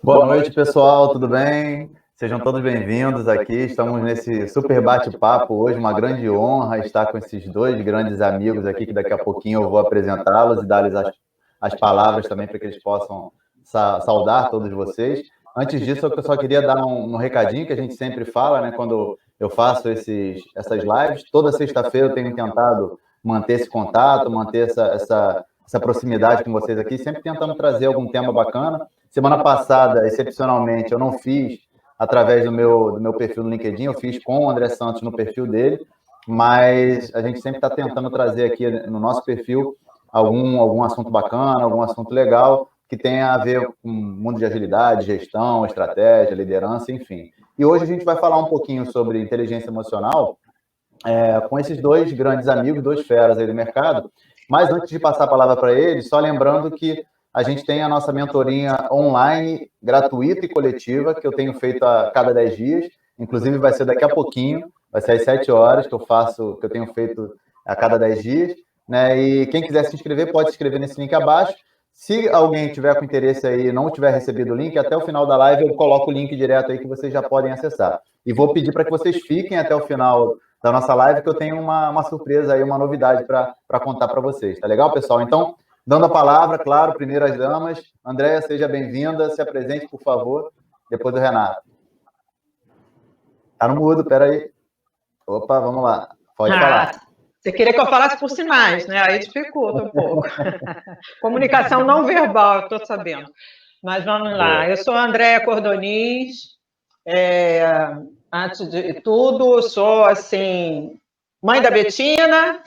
Boa noite, pessoal, tudo bem? Sejam todos bem-vindos aqui. Estamos nesse super bate-papo hoje, uma grande honra estar com esses dois grandes amigos aqui, que daqui a pouquinho eu vou apresentá-los e dar-lhes as palavras também para que eles possam saudar todos vocês. Antes disso, eu só queria dar um recadinho que a gente sempre fala, né, quando eu faço essas lives. Toda sexta-feira eu tenho tentado manter esse contato, manter essa proximidade com vocês aqui, sempre tentando trazer algum tema bacana. Semana passada, excepcionalmente, eu não fiz através do meu perfil no LinkedIn, eu fiz com o André Santos no perfil dele, mas a gente sempre está tentando trazer aqui no nosso perfil algum assunto bacana, algum assunto legal, que tenha a ver com o mundo de agilidade, gestão, estratégia, liderança, enfim. E hoje a gente vai falar um pouquinho sobre inteligência emocional com esses dois grandes amigos, dois feras aí do mercado. Mas antes de passar a palavra para eles, só lembrando que a gente tem a nossa mentorinha online, gratuita e coletiva, que eu tenho feito a cada 10 dias. Inclusive, vai ser daqui a pouquinho, vai ser às 7 horas que eu tenho feito a cada 10 dias. Né? E quem quiser se inscrever, pode se inscrever nesse link abaixo. Se alguém tiver com interesse aí e não tiver recebido o link, até o final da live eu coloco o link direto aí que vocês já podem acessar. E vou pedir para que vocês fiquem até o final da nossa live, que eu tenho uma surpresa aí, uma novidade para contar para vocês. Tá legal, pessoal? Então, dando a palavra, claro, primeiro as damas. Andréia, seja bem-vinda, se apresente, por favor, depois do Renato. Tá no mudo, peraí. Opa, vamos lá. Pode falar. Você queria que eu falasse por sinais, né? Aí dificulta um pouco. Comunicação não verbal, eu estou sabendo. Mas vamos lá. Eu sou a Andréia Cordoniz. Antes de tudo, sou, assim, mãe da Betina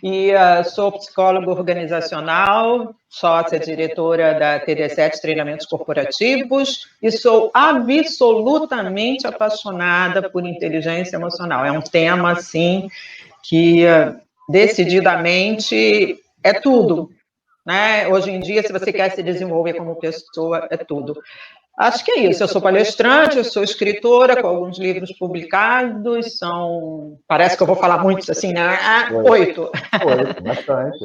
e sou psicóloga organizacional, sócia diretora da TD7 Treinamentos Corporativos e sou absolutamente apaixonada por inteligência emocional. É um tema, assim, que decididamente é tudo, né? Hoje em dia, se você quer se desenvolver como pessoa, é tudo. Acho que é isso. Eu sou palestrante, eu sou escritora, com alguns livros publicados, parece que eu vou falar muitos, assim, né? 8. Bastante.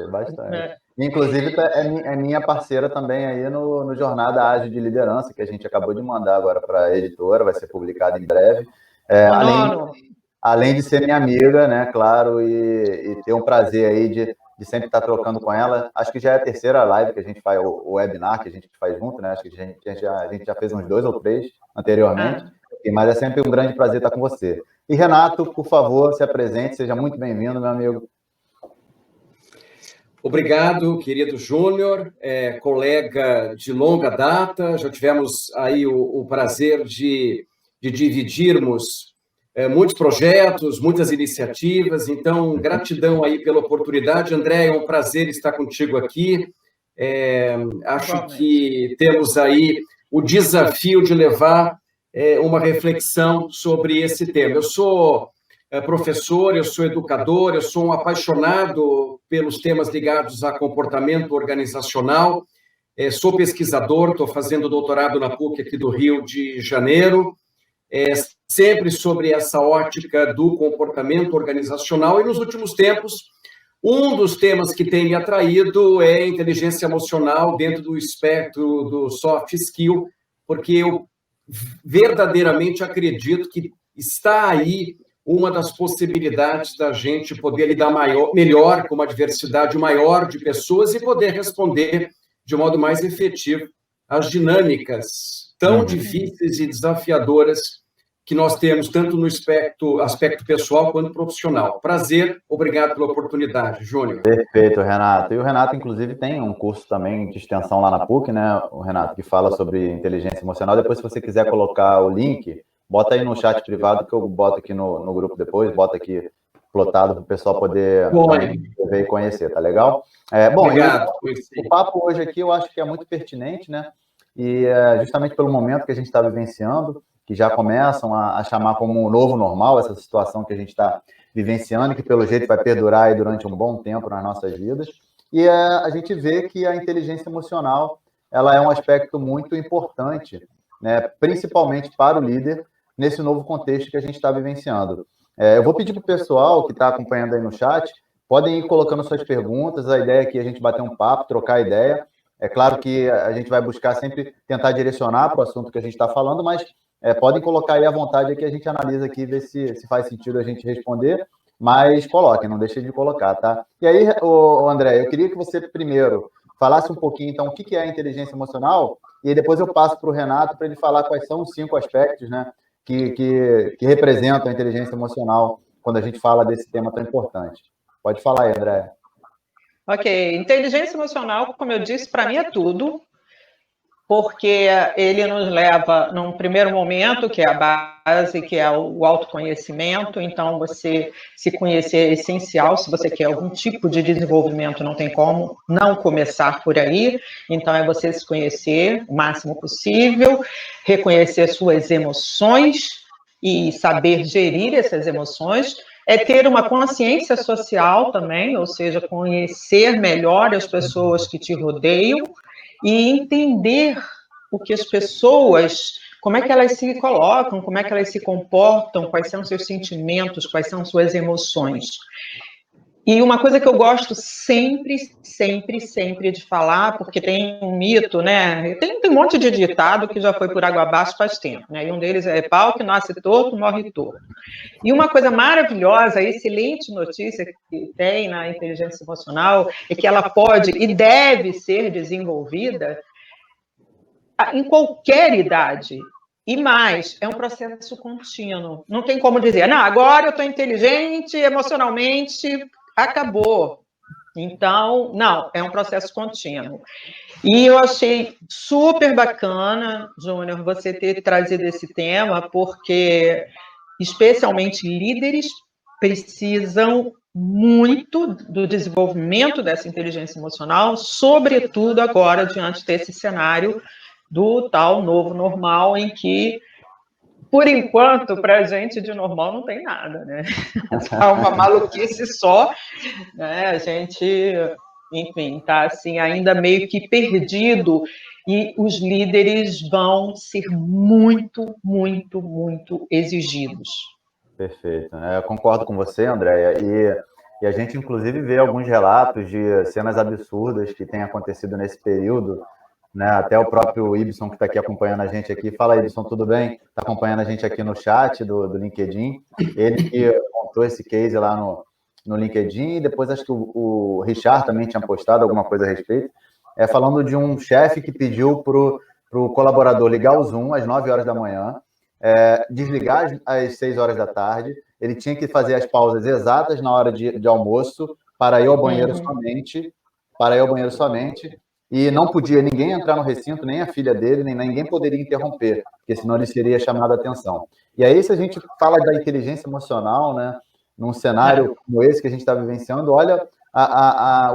Inclusive, é minha parceira também aí no Jornada Ágil de Liderança, que a gente acabou de mandar agora para a editora, vai ser publicado em breve. Além de ser minha amiga, né, claro, e ter um prazer aí de sempre estar trocando com ela. Acho que já é a terceira live que a gente faz, o webinar que a gente faz junto, né? Acho que a gente já fez uns 2 ou 3 anteriormente, mas é sempre um grande prazer estar com você. E Renato, por favor, se apresente, seja muito bem-vindo, meu amigo. Obrigado, querido Júnior, colega de longa data, já tivemos aí o prazer de dividirmos muitos projetos, muitas iniciativas, então gratidão aí pela oportunidade. André, é um prazer estar contigo aqui. Acho que temos aí o desafio de levar uma reflexão sobre esse tema. Eu sou professor, eu sou educador, eu sou um apaixonado pelos temas ligados a comportamento organizacional, sou pesquisador, estou fazendo doutorado na PUC aqui do Rio de Janeiro, sempre sobre essa ótica do comportamento organizacional, e nos últimos tempos, um dos temas que tem me atraído é a inteligência emocional dentro do espectro do soft skill, porque eu verdadeiramente acredito que está aí uma das possibilidades da gente poder lidar melhor com uma diversidade maior de pessoas e poder responder de modo mais efetivo às dinâmicas tão difíceis e desafiadoras que nós temos, tanto no aspecto pessoal quanto profissional. Prazer, obrigado pela oportunidade, Júnior. Perfeito, Renato. E o Renato, inclusive, tem um curso também de extensão lá na PUC, né, o Renato, que fala sobre inteligência emocional. Depois, se você quiser colocar o link, bota aí no chat privado, que eu boto aqui no grupo depois, bota aqui plotado para o pessoal poder ver e conhecer, tá legal? Obrigado. O papo hoje aqui eu acho que é muito pertinente, né? E justamente pelo momento que a gente está vivenciando, que já começam a chamar como um novo normal essa situação que a gente está vivenciando, que pelo jeito vai perdurar aí durante um bom tempo nas nossas vidas. E a gente vê que a inteligência emocional ela é um aspecto muito importante, né, principalmente para o líder, nesse novo contexto que a gente está vivenciando. Eu vou pedir para o pessoal que está acompanhando aí no chat, podem ir colocando suas perguntas, a ideia aqui é a gente bater um papo, trocar ideia. É claro que a gente vai buscar sempre tentar direcionar para o assunto que a gente está falando, mas podem colocar aí à vontade aqui, a gente analisa aqui, ver se faz sentido a gente responder, mas coloquem, não deixem de colocar, tá? E aí, André, eu queria que você primeiro falasse um pouquinho, então, o que é a inteligência emocional, e aí depois eu passo para o Renato para ele falar quais são os 5 aspectos, né, que representam a inteligência emocional quando a gente fala desse tema tão importante. Pode falar aí, André. Ok, inteligência emocional, como eu disse, para mim é tudo, porque ele nos leva, num primeiro momento, que é a base, que é o autoconhecimento. Então, você se conhecer é essencial. Se você quer algum tipo de desenvolvimento, não tem como não começar por aí. Então, é você se conhecer o máximo possível, reconhecer suas emoções e saber gerir essas emoções. É ter uma consciência social também, ou seja, conhecer melhor as pessoas que te rodeiam, e entender o que as pessoas, como é que elas se colocam, como é que elas se comportam, quais são seus sentimentos, quais são suas emoções. E uma coisa que eu gosto sempre de falar, porque tem um mito, né? Tem um monte de ditado que já foi por água abaixo faz tempo, né? E um deles é pau que nasce torto, morre torto. E uma coisa maravilhosa, excelente notícia que tem na inteligência emocional é que ela pode e deve ser desenvolvida em qualquer idade. E mais, é um processo contínuo. Não tem como dizer, não, agora eu estou inteligente, emocionalmente, acabou. Então, não, é um processo contínuo. E eu achei super bacana, Júnior, você ter trazido esse tema, porque especialmente líderes precisam muito do desenvolvimento dessa inteligência emocional, sobretudo agora, diante desse cenário do tal novo normal, em que, por enquanto, para a gente de normal não tem nada, né? É uma maluquice só, né? A gente, enfim, está assim, ainda meio que perdido, e os líderes vão ser muito exigidos. Perfeito. Eu concordo com você, Andréia, e a gente, inclusive, vê alguns relatos de cenas absurdas que têm acontecido nesse período, né? Até o próprio Ibson, que está aqui acompanhando a gente aqui. Fala, Ibson, tudo bem? Está acompanhando a gente aqui no chat do LinkedIn. Ele que contou esse case lá no LinkedIn, e depois acho que o Richard também tinha postado alguma coisa a respeito, falando de um chefe que pediu para o colaborador ligar o Zoom às 9 horas da manhã, desligar às 6 horas da tarde, ele tinha que fazer as pausas exatas na hora de almoço, para ir ao banheiro somente, e não podia ninguém entrar no recinto, nem a filha dele, nem ninguém poderia interromper, porque senão ele seria chamado a atenção. E aí, se a gente fala da inteligência emocional, né, num cenário como esse que a gente está vivenciando, olha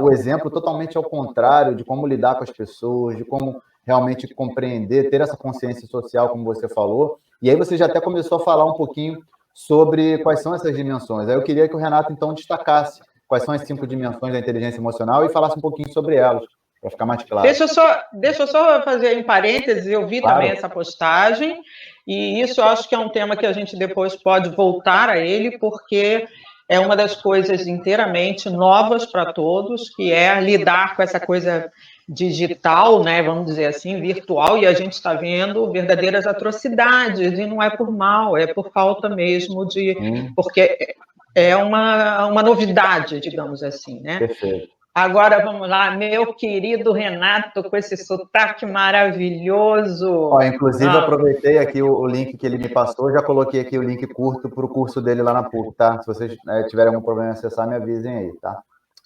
o exemplo totalmente ao contrário de como lidar com as pessoas, de como realmente compreender, ter essa consciência social, como você falou. E aí você já até começou a falar um pouquinho sobre quais são essas dimensões. Aí eu queria que o Renato, então, destacasse quais são as 5 dimensões da inteligência emocional e falasse um pouquinho sobre elas, para ficar mais claro. Deixa eu só fazer em parênteses, eu vi também essa postagem, e isso eu acho que é um tema que a gente depois pode voltar a ele, porque é uma das coisas inteiramente novas para todos, que é lidar com essa coisa digital, né, vamos dizer assim, virtual, e a gente está vendo verdadeiras atrocidades, e não é por mal, é por falta mesmo de... Porque é uma novidade, digamos assim, né? Perfeito. Agora, vamos lá, meu querido Renato, com esse sotaque maravilhoso. Inclusive, aproveitei aqui o link que ele me passou, já coloquei aqui o link curto para o curso dele lá na PUC, tá? Se vocês tiverem algum problema em acessar, me avisem aí, tá?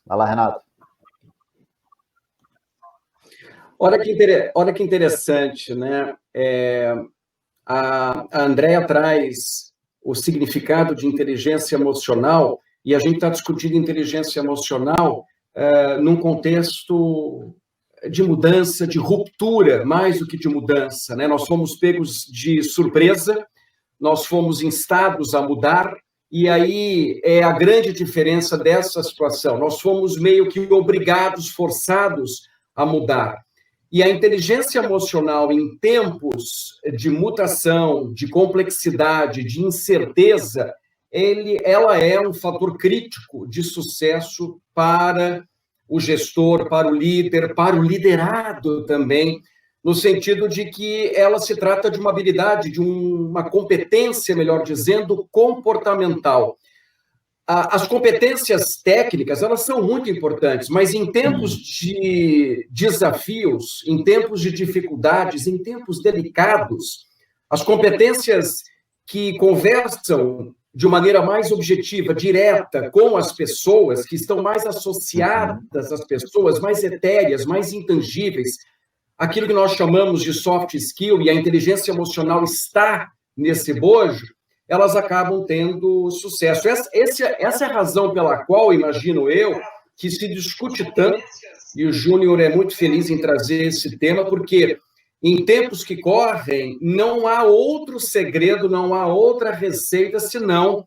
Vai lá, Renato. Olha que interessante, né? A Andréia traz o significado de inteligência emocional, e a gente está discutindo inteligência emocional num contexto de mudança, de ruptura, mais do que de mudança, né? Nós fomos pegos de surpresa, nós fomos instados a mudar, e aí é a grande diferença dessa situação. Nós fomos meio que obrigados, forçados a mudar. E a inteligência emocional, em tempos de mutação, de complexidade, de incerteza, ela é um fator crítico de sucesso para o gestor, para o líder, para o liderado também, no sentido de que ela se trata de uma habilidade, de uma competência, melhor dizendo, comportamental. As competências técnicas, elas são muito importantes, mas em tempos de desafios, em tempos de dificuldades, em tempos delicados, as competências que conversam de uma maneira mais objetiva, direta, com as pessoas, que estão mais associadas às pessoas, mais etéreas, mais intangíveis, aquilo que nós chamamos de soft skill, e a inteligência emocional está nesse bojo, elas acabam tendo sucesso. Essa é a razão pela qual, imagino eu, que se discute tanto, e o Júnior é muito feliz em trazer esse tema, porque em tempos que correm, não há outro segredo, não há outra receita, senão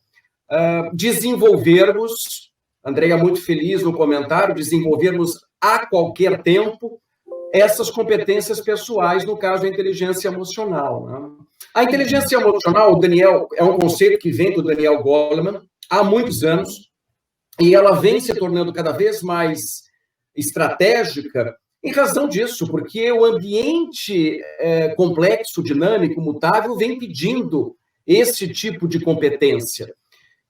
desenvolvermos, Andréia muito feliz no comentário, desenvolvermos a qualquer tempo essas competências pessoais, no caso, a inteligência emocional, né? A inteligência emocional, Daniel, é um conceito que vem do Daniel Goleman há muitos anos, e ela vem se tornando cada vez mais estratégica em razão disso, porque o ambiente complexo, dinâmico, mutável, vem pedindo esse tipo de competência.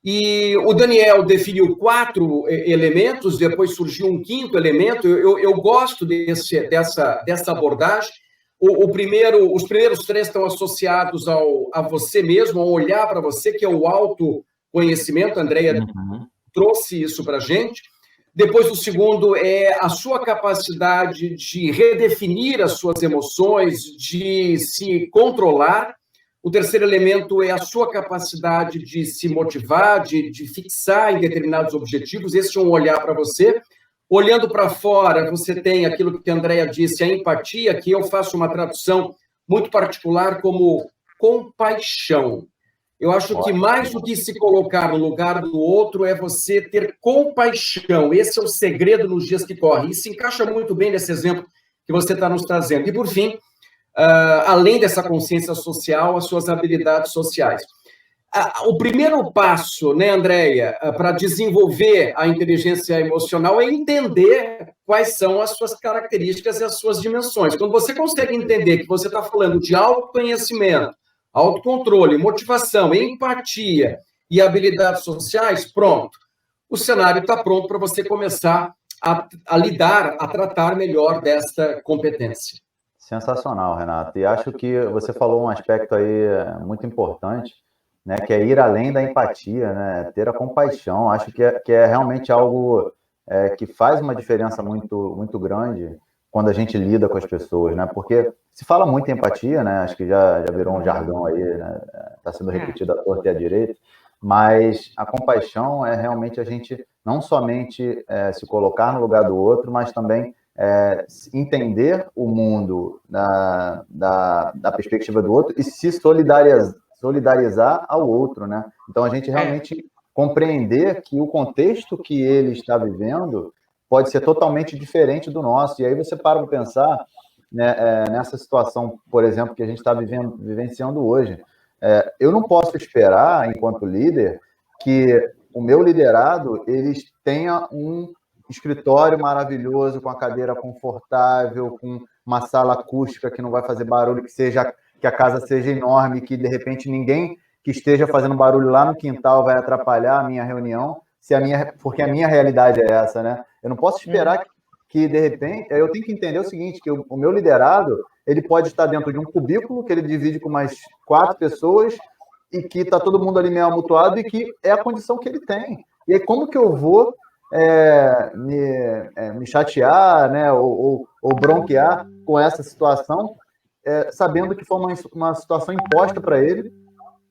E o Daniel definiu 4 elementos, depois surgiu um 5º elemento. Eu gosto dessa abordagem. Os primeiros 3 estão associados a você mesmo, ao olhar para você, que é o autoconhecimento. A Andréia trouxe isso para a gente. Depois, o segundo é a sua capacidade de redefinir as suas emoções, de se controlar. O terceiro elemento é a sua capacidade de se motivar, de fixar em determinados objetivos. Esse é um olhar para você. Olhando para fora, você tem aquilo que a Andréia disse, a empatia, que eu faço uma tradução muito particular como compaixão. Eu acho que mais do que se colocar no lugar do outro é você ter compaixão. Esse é o segredo nos dias que correm. E se encaixa muito bem nesse exemplo que você está nos trazendo. E, por fim, além dessa consciência social, as suas habilidades sociais. O primeiro passo, né, Andréia, para desenvolver a inteligência emocional é entender quais são as suas características e as suas dimensões. Quando você consegue entender que você está falando de autoconhecimento, autocontrole, motivação, empatia e habilidades sociais, pronto. O cenário está pronto para você começar a lidar, a tratar melhor desta competência. Sensacional, Renato. E acho que você falou um aspecto aí muito importante, né, que é ir além da empatia, né, ter a compaixão. Acho que é realmente algo que faz uma diferença muito, muito grande quando a gente lida com as pessoas, né? Porque se fala muito em empatia, né? Acho que já virou um jargão aí, né? Está sendo repetido à torta e à direita, mas a compaixão é realmente a gente não somente se colocar no lugar do outro, mas também entender o mundo da perspectiva do outro e se solidarizar ao outro, né? Então a gente realmente compreender que o contexto que ele está vivendo pode ser totalmente diferente do nosso. E aí você para pensar, né, nessa situação, por exemplo, que a gente está vivenciando hoje. Eu não posso esperar, enquanto líder, que o meu liderado eles tenha um escritório maravilhoso, com a cadeira confortável, com uma sala acústica que não vai fazer barulho, que a casa seja enorme, que de repente ninguém que esteja fazendo barulho lá no quintal vai atrapalhar a minha reunião, porque a minha realidade é essa, né? Eu não posso esperar que de repente, eu tenho que entender o seguinte, que o meu liderado, ele pode estar dentro de um cubículo que ele divide com mais 4 pessoas e que está todo mundo ali meio amutuado e que é a condição que ele tem. E aí como que eu vou me chatear, né, ou bronquear com essa situação, sabendo que foi uma situação imposta para ele,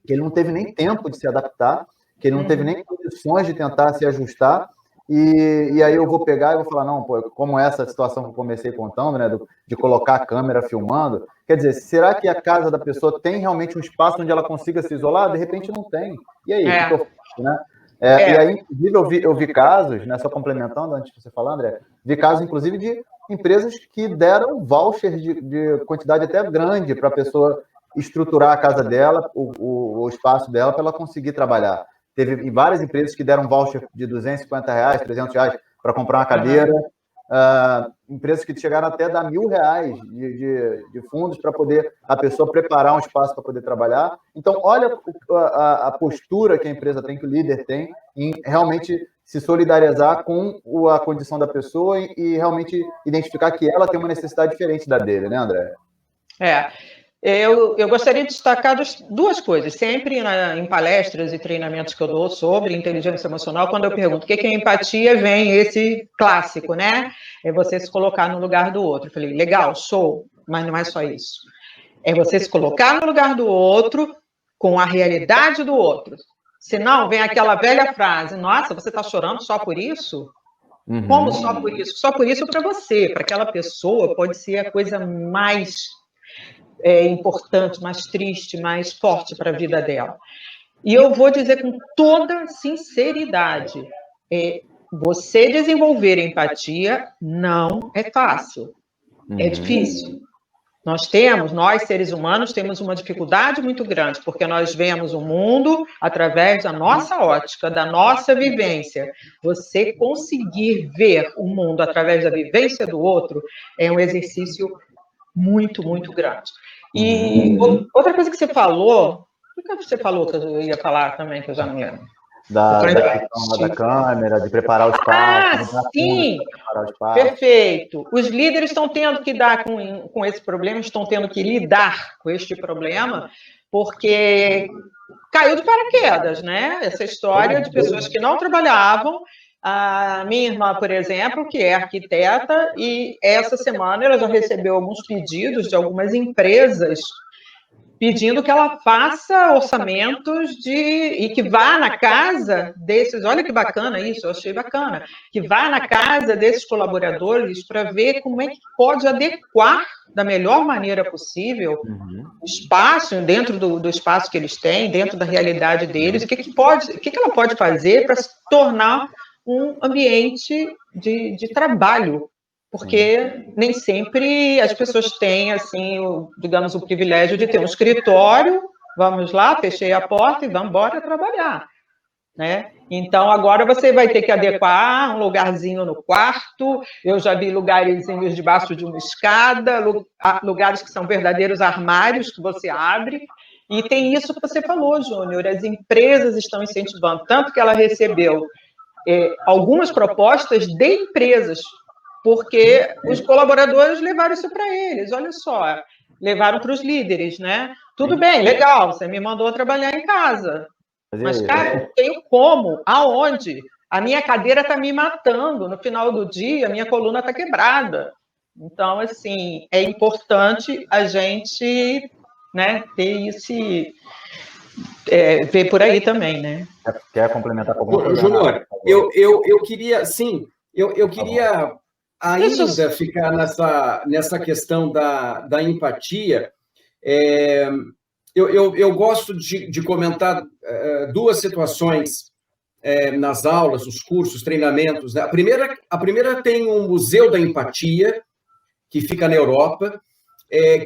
que ele não teve nem tempo de se adaptar, que ele não teve nem condições de tentar se ajustar, e aí eu vou pegar e vou falar, não, pô, como essa situação que eu comecei contando, né, de colocar a câmera filmando, quer dizer, será que a casa da pessoa tem realmente um espaço onde ela consiga se isolar? De repente não tem. E aí, o que eu faço, né? E aí, inclusive, eu vi casos, né, só complementando antes de você falar, André, vi casos, inclusive, de empresas que deram vouchers de quantidade até grande para a pessoa estruturar a casa dela, o espaço dela, para ela conseguir trabalhar. Teve várias empresas que deram voucher de R$250, R$300 para comprar uma cadeira, empresas que chegaram até a dar R$1.000 de fundos para poder a pessoa preparar um espaço para poder trabalhar. Então, olha a postura que a empresa tem, que o líder tem, em realmente se solidarizar com a condição da pessoa e realmente identificar que ela tem uma necessidade diferente da dele, né, André? Eu gostaria de destacar duas coisas. Sempre em palestras e treinamentos que eu dou sobre inteligência emocional, quando eu pergunto o que é empatia, vem esse clássico, né? É você se colocar no lugar do outro. Eu falei, legal, show, mas não é só isso. É você se colocar no lugar do outro com a realidade do outro. Senão, vem aquela velha frase, nossa, você está chorando só por isso? Uhum. Como só por isso? Só por isso para você, para aquela pessoa, pode ser a coisa mais importante, mais triste, mais forte para a vida dela. E eu vou dizer com toda sinceridade, você desenvolver empatia não é fácil, é difícil. Nós, seres humanos, temos uma dificuldade muito grande, porque nós vemos o mundo através da nossa ótica, da nossa vivência. Você conseguir ver o mundo através da vivência do outro é um exercício muito, muito grande. E outra coisa que você falou, o que você falou que eu ia falar também, que eu já não lembro? Da questão da câmera, de preparar o espaço. Sim, perfeito. Os líderes estão tendo que dar com esse problema, estão tendo que lidar com este problema, porque caiu de paraquedas, né? Essa história de pessoas que não trabalhavam. A minha irmã, por exemplo, que é arquiteta, e essa semana ela já recebeu alguns pedidos de algumas empresas pedindo que ela faça orçamentos e que vá na casa desses, olha que bacana isso, eu achei bacana, que vá na casa desses colaboradores para ver como é que pode adequar da melhor maneira possível o espaço, dentro do espaço que eles têm, dentro da realidade deles, o que ela pode fazer para se tornar um ambiente de trabalho, porque nem sempre as pessoas têm, assim, digamos, o privilégio de ter um escritório, vamos lá, fechei a porta e vamos embora trabalhar, né? Então, agora você vai ter que adequar um lugarzinho no quarto, eu já vi lugarzinhos debaixo de uma escada, lugares que são verdadeiros armários que você abre, e tem isso que você falou, Júnior, as empresas estão incentivando, tanto que ela recebeu algumas propostas de empresas, porque os colaboradores levaram isso para eles, olha só, levaram para os líderes, né? Tudo bem, legal, você me mandou trabalhar em casa, mas, cara, eu tenho como? Aonde? A minha cadeira está me matando, no final do dia, a minha coluna está quebrada. Então, assim, é importante a gente, né, ter esse... ver por aí também, né? Quer complementar com alguma coisa? Júnior, eu queria, sim, eu queria ainda ficar nessa questão da empatia. Eu gosto de comentar duas situações nas aulas, nos cursos, treinamentos. Né? A primeira tem um Museu da Empatia, que fica na Europa,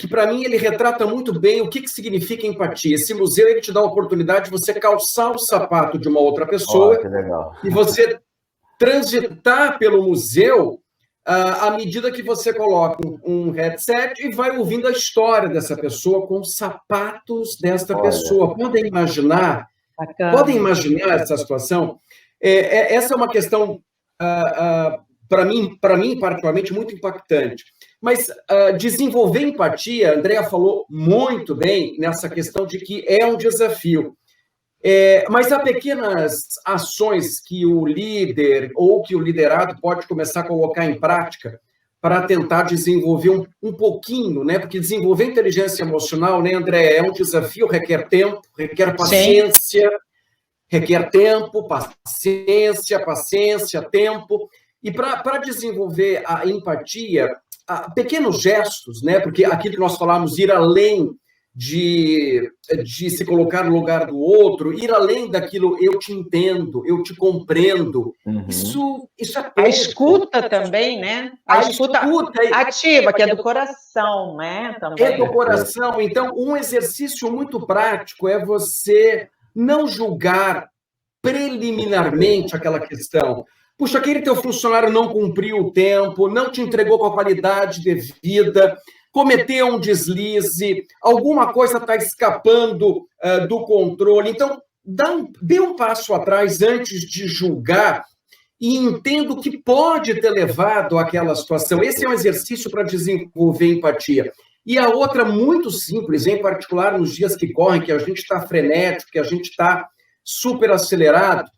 que para mim ele retrata muito bem o que significa empatia. Esse museu ele te dá a oportunidade de você calçar o sapato de uma outra pessoa e você transitar pelo museu à medida que você coloca um headset e vai ouvindo a história dessa pessoa com os sapatos desta pessoa. Podem imaginar essa situação? Essa é uma questão, para mim, particularmente, muito impactante. Mas desenvolver empatia, a Andrea falou muito bem nessa questão de que é um desafio. Mas há pequenas ações que o líder ou que o liderado pode começar a colocar em prática para tentar desenvolver um pouquinho, né? Porque desenvolver inteligência emocional, né, André, é um desafio, requer tempo, requer paciência, requer tempo, paciência, tempo. E para desenvolver a empatia, pequenos gestos, né? Porque aquilo que nós falamos, ir além de se colocar no lugar do outro, ir além daquilo, eu te entendo, eu te compreendo. Isso é pouco. A escuta também, né? A escuta ativa, que é do coração, né? Também. É do coração. Então, um exercício muito prático é você não julgar preliminarmente aquela questão. puxa, aquele teu funcionário não cumpriu o tempo, não te entregou com a qualidade devida, cometeu um deslize, alguma coisa está escapando do controle. Então, dê um passo atrás antes de julgar e entenda o que pode ter levado àquela situação. Esse é um exercício para desenvolver empatia. E a outra, muito simples, em particular nos dias que correm, que a gente está frenético, que a gente está super acelerado,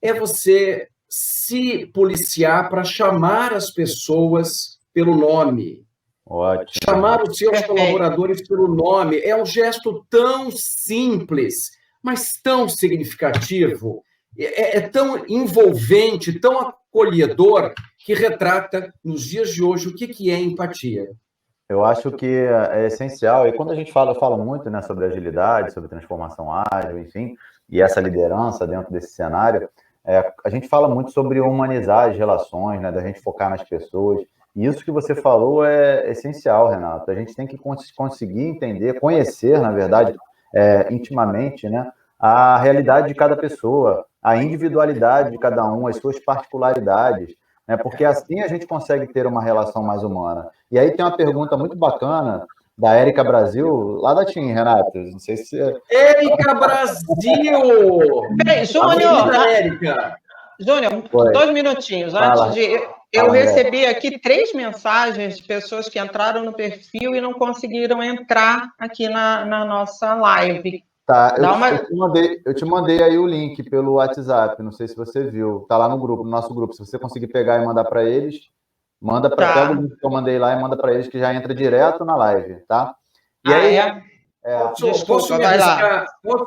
é você se policiar para chamar as pessoas pelo nome. Ótimo. Chamar os seus colaboradores pelo nome é um gesto tão simples, mas tão significativo, é tão envolvente, tão acolhedor, que retrata, nos dias de hoje, o que é empatia. Eu acho que é essencial, e quando a gente fala, eu falo muito, né, sobre agilidade, sobre transformação ágil, enfim, e essa liderança dentro desse cenário, a gente fala muito sobre humanizar as relações, né, da gente focar nas pessoas, e isso que você falou é essencial, Renato. A gente tem que conseguir entender, conhecer, na verdade, intimamente, né, a realidade de cada pessoa, a individualidade de cada um, as suas particularidades, né, porque assim a gente consegue ter uma relação mais humana. E aí tem uma pergunta muito bacana da Érica Brasil, lá da TIM, Renato. Não sei se... Érica Brasil! Peraí, Júnior! Érica! Júnior, 2 minutinhos. Fala. Antes de... Eu recebi aqui 3 mensagens de pessoas que entraram no perfil e não conseguiram entrar aqui na nossa live. Tá, eu te mandei aí o link pelo WhatsApp, não sei se você viu. Tá lá no grupo, no nosso grupo. Se você conseguir pegar e mandar para eles, manda para pega o link que eu mandei lá e manda para eles, que já entra direto na live, tá? E aí, posso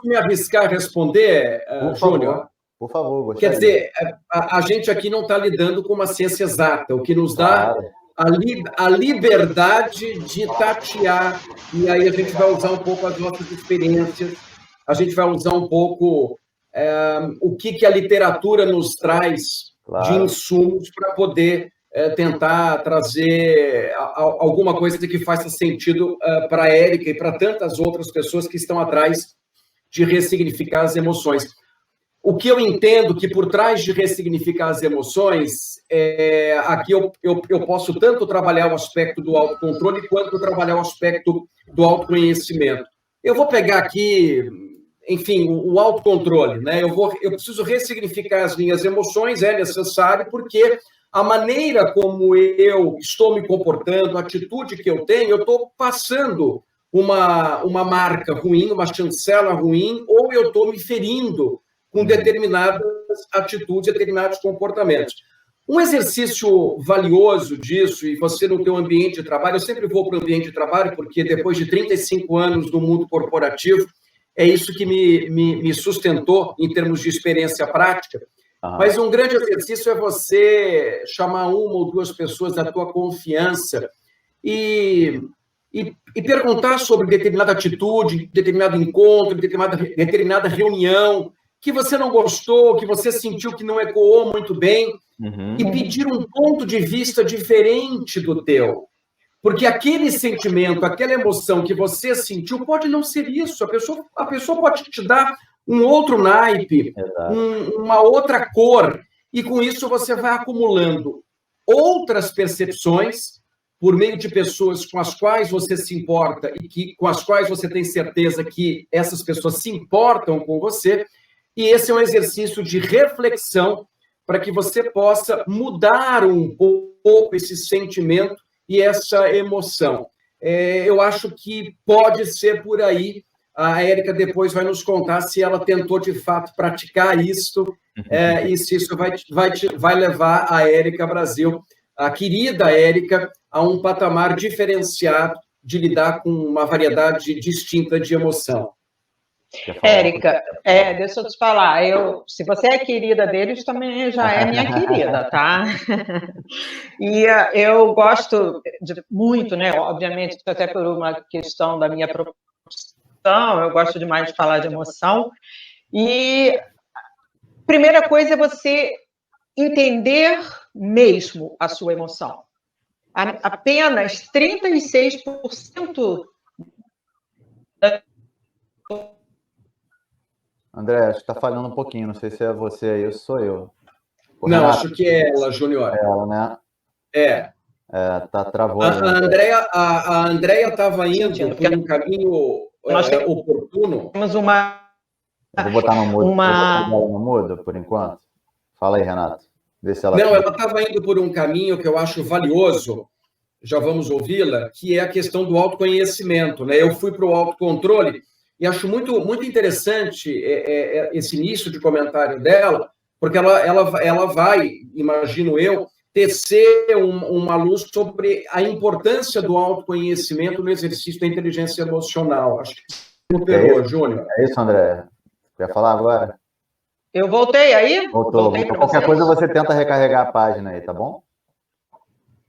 me arriscar a responder, Júnior? Por favor, gostaria. Quer dizer, a gente aqui não está lidando com uma ciência exata, o que nos dá a liberdade de tatear, e aí a gente vai usar um pouco as nossas experiências, a gente vai usar um pouco o que a literatura nos traz de insumos para poder tentar trazer alguma coisa que faça sentido para a Érica e para tantas outras pessoas que estão atrás de ressignificar as emoções. O que eu entendo que por trás de ressignificar as emoções, aqui eu posso tanto trabalhar o aspecto do autocontrole quanto trabalhar o aspecto do autoconhecimento. Eu vou pegar aqui, enfim, o autocontrole, né? Eu preciso ressignificar as minhas emoções, é necessário, porque a maneira como eu estou me comportando, a atitude que eu tenho, eu estou passando uma marca ruim, uma chancela ruim, ou eu estou me ferindo com determinadas atitudes, determinados comportamentos. Um exercício valioso disso, e você no teu ambiente de trabalho, eu sempre vou para o ambiente de trabalho, porque depois de 35 anos do mundo corporativo, é isso que me sustentou em termos de experiência prática. Mas um grande exercício é você chamar uma ou duas pessoas da tua confiança e perguntar sobre determinada atitude, determinado encontro, determinada reunião, que você não gostou, que você sentiu que não ecoou muito bem, e pedir um ponto de vista diferente do teu. Porque aquele sentimento, aquela emoção que você sentiu pode não ser isso. A pessoa pode te dar um outro naipe, uma outra cor, e com isso você vai acumulando outras percepções por meio de pessoas com as quais você se importa e com as quais você tem certeza que essas pessoas se importam com você. E esse é um exercício de reflexão para que você possa mudar um pouco esse sentimento e essa emoção. Eu acho que pode ser por aí. A Érica depois vai nos contar se ela tentou, de fato, praticar isso e se isso vai levar a Érica Brasil, a querida Érica, a um patamar diferenciado de lidar com uma variedade distinta de emoção. Érica, deixa eu te falar, se você é querida deles, também já é minha querida, tá? E eu gosto muito, né, obviamente, até por uma questão da minha profissão, eu gosto demais de falar de emoção, e primeira coisa é você entender mesmo a sua emoção. Apenas 36% André, acho que está falhando um pouquinho, não sei se é você aí ou sou eu. Não, acho que é ela, Júnior. É ela, né? É. Travou. A Andrea estava indo por um caminho oportuno. Temos uma... Eu vou botar no mudo. Vou botar ela no mudo, por enquanto. Fala aí, Renato. Vê se ela... Não, ela estava indo por um caminho que eu acho valioso, já vamos ouvi-la, que é a questão do autoconhecimento, né? Eu fui para o autocontrole e acho muito interessante esse início de comentário dela, porque ela vai, imagino eu, tecer uma luz sobre a importância do autoconhecimento no exercício da inteligência emocional. Acho que você pegou, Júnior. É isso, André. Quer falar agora? Eu voltei aí? Voltou. Qualquer coisa você tenta recarregar a página aí, tá bom?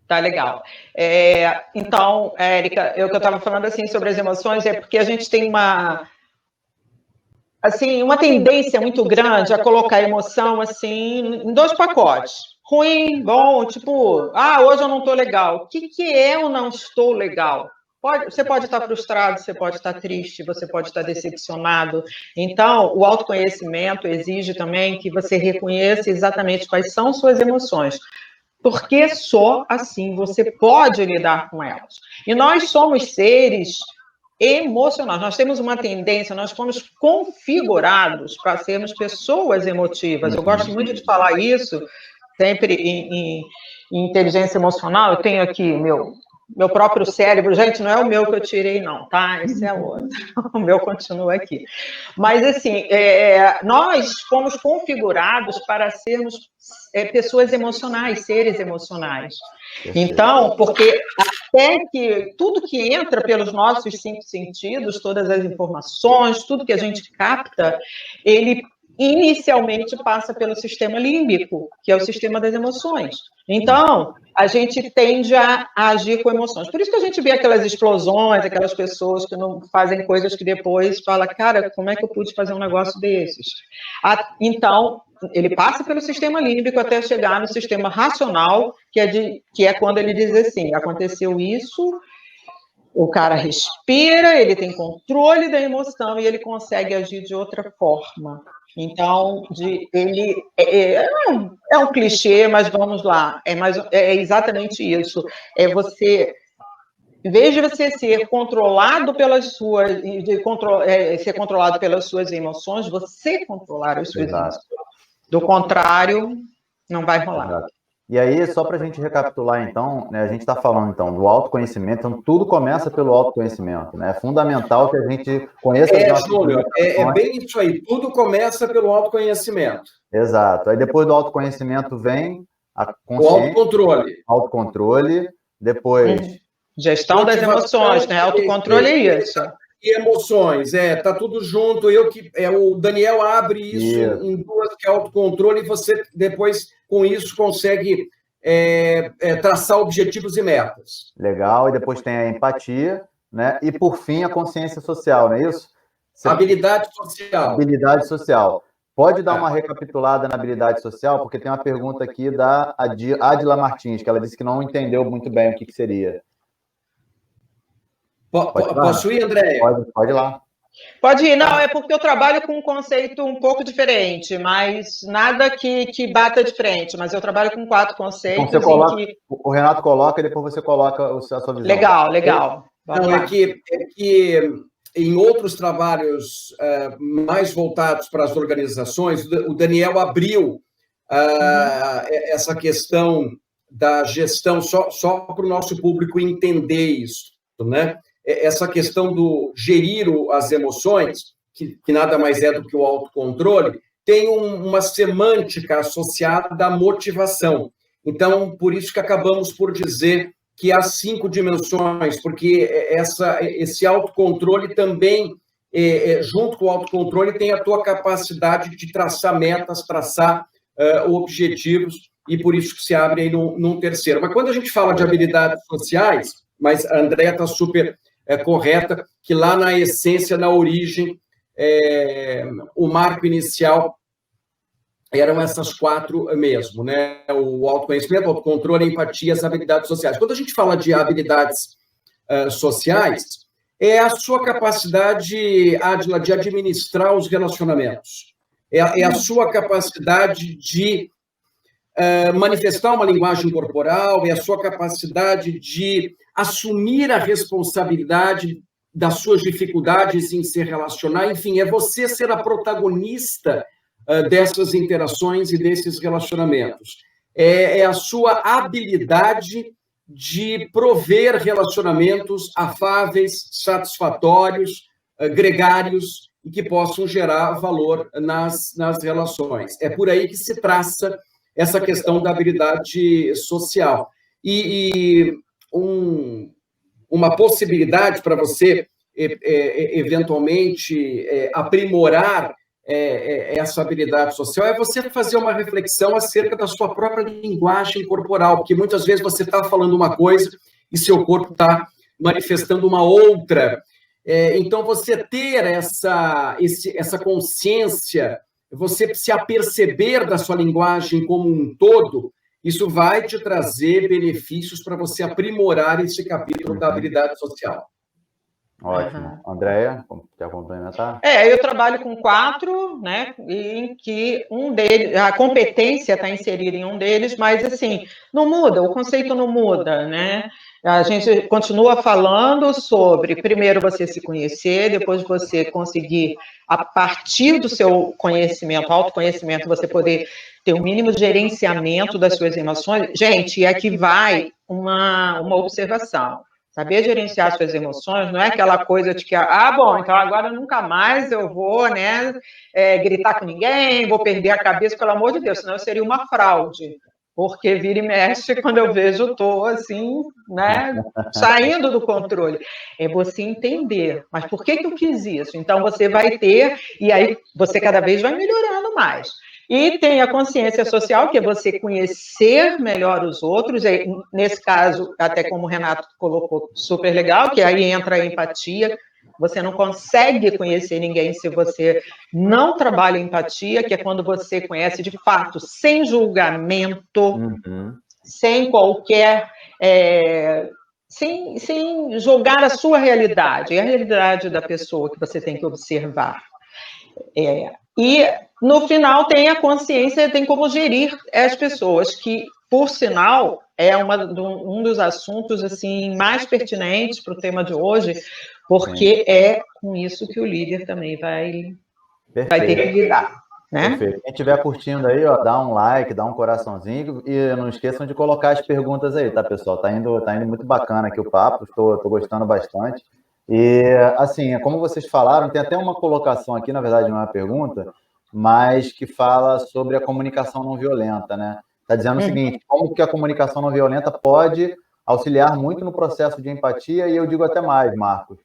Tá legal. Então, Érica, eu que eu estava falando assim sobre as emoções é porque a gente tem uma tendência muito grande a colocar a emoção assim em dois pacotes. Ruim, bom, tipo, hoje eu não estou legal. O que é eu não estou legal? Você pode estar frustrado, você pode estar triste, você pode estar decepcionado. Então, o autoconhecimento exige também que você reconheça exatamente quais são suas emoções, porque só assim você pode lidar com elas. E nós somos seres emocionais, nós temos uma tendência, nós fomos configurados para sermos pessoas emotivas. Eu gosto muito de falar isso, sempre em inteligência emocional. Eu tenho aqui meu próprio cérebro, gente, não é o meu que eu tirei, não, tá? Esse é outro. O meu continua aqui. Mas, assim, nós fomos configurados para sermos pessoas emocionais, seres emocionais. Então, porque até que tudo que entra pelos nossos 5 sentidos, todas as informações, tudo que a gente capta, ele inicialmente passa pelo sistema límbico, que é o sistema das emoções. Então, a gente tende a agir com emoções. Por isso que a gente vê aquelas explosões, aquelas pessoas que não fazem coisas que depois fala, cara, como é que eu pude fazer um negócio desses? Então, ele passa pelo sistema límbico até chegar no sistema racional, que é quando ele diz assim, aconteceu isso, o cara respira, ele tem controle da emoção e ele consegue agir de outra forma. Então, ele é um clichê, mas vamos lá, é exatamente isso. É você, em vez de você ser controlado pelas suas, ser controlado pelas suas emoções, você controlar as suas emoções. Do contrário, não vai rolar. Exato. E aí, só para a gente recapitular, então, né, a gente está falando, então, do autoconhecimento, então, tudo começa pelo autoconhecimento, né? É fundamental que a gente conheça as nossas Júnior, é bem isso aí, tudo começa pelo autoconhecimento. Exato. Aí, depois do autoconhecimento, vem a consciência, o autocontrole, depois... Gestão das emoções, né? Autocontrole é isso. E emoções, tá tudo junto. O Daniel abre isso em duas, que é autocontrole, e você depois, com isso, consegue traçar objetivos e metas. Legal, e depois tem a empatia, né? E, por fim, a consciência social, não é isso? Habilidade social. Habilidade social. Pode dar uma recapitulada na habilidade social, porque tem uma pergunta aqui da Adila Martins, que ela disse que não entendeu muito bem o que seria. Posso ir, Andréia? Pode ir lá. Pode ir, não, é porque eu trabalho com um conceito um pouco diferente, mas nada que bata de frente, mas eu trabalho com 4 conceitos. Então você coloca, o Renato coloca e depois você coloca a sua visão. Legal. Não, é que em outros trabalhos mais voltados para as organizações, o Daniel abriu essa questão da gestão só para o nosso público entender isso, né? Essa questão do gerir as emoções, que nada mais é do que o autocontrole, tem uma semântica associada à motivação. Então, por isso que acabamos por dizer que há 5 dimensões, porque esse autocontrole também, junto com o autocontrole, tem a tua capacidade de traçar metas, traçar objetivos, e por isso que se abre aí num terceiro. Mas quando a gente fala de habilidades sociais, mas a Andréia está super correta, que lá na essência, na origem, o marco inicial eram essas 4 mesmo, né? O autoconhecimento, o autocontrole, a empatia, as habilidades sociais. Quando a gente fala de habilidades sociais, é a sua capacidade, Adila, de administrar os relacionamentos. É a sua capacidade de manifestar uma linguagem corporal, é a sua capacidade de assumir a responsabilidade das suas dificuldades em se relacionar, enfim, é você ser a protagonista dessas interações e desses relacionamentos. É a sua habilidade de prover relacionamentos afáveis, satisfatórios, gregários e que possam gerar valor nas relações. É por aí que se traça essa questão da habilidade social. E uma possibilidade para você, eventualmente, aprimorar essa habilidade social é você fazer uma reflexão acerca da sua própria linguagem corporal, porque muitas vezes você está falando uma coisa e seu corpo está manifestando uma outra. Então, você ter essa consciência, você se aperceber da sua linguagem como um todo, isso vai te trazer benefícios para você aprimorar esse capítulo da habilidade social. Ótimo. Andréia, quer complementar? Eu trabalho com 4, né, em que um deles, a competência está inserida em um deles, mas, assim, não muda, o conceito não muda, né? A gente continua falando sobre, primeiro, você se conhecer, depois você conseguir, a partir do seu conhecimento, autoconhecimento, você poder ter um mínimo de gerenciamento das suas emoções. Gente, e aqui vai uma observação. Saber gerenciar suas emoções não é aquela coisa de que, bom, então agora nunca mais eu vou, né, gritar com ninguém, vou perder a cabeça, pelo amor de Deus, senão eu seria uma fraude. Porque vira e mexe, quando eu vejo, estou assim, né, saindo do controle. É você entender, mas por que eu quis isso? Então você vai ter, e aí você cada vez vai melhorando mais. E tem a consciência social, que é você conhecer melhor os outros, nesse caso, até como o Renato colocou, super legal, que aí entra a empatia. Você não consegue conhecer ninguém se você não trabalha empatia, que é quando você conhece de fato, sem julgamento, sem qualquer... sem julgar a sua realidade, é a realidade da pessoa que você tem que observar. E, no final, tem a consciência, tem como gerir as pessoas, que, por sinal, é um dos assuntos assim, mais pertinentes para o tema de hoje, porque é com isso que o líder também vai ter que lidar. Né? Perfeito. Quem estiver curtindo aí, dá um like, dá um coraçãozinho e não esqueçam de colocar as perguntas aí, tá, pessoal? Tá indo muito bacana aqui o papo, estou gostando bastante. E, assim, como vocês falaram, tem até uma colocação aqui, na verdade não é uma pergunta, mas que fala sobre a comunicação não violenta, né? Está dizendo o seguinte, como que a comunicação não violenta pode auxiliar muito no processo de empatia, e eu digo até mais, Marcos,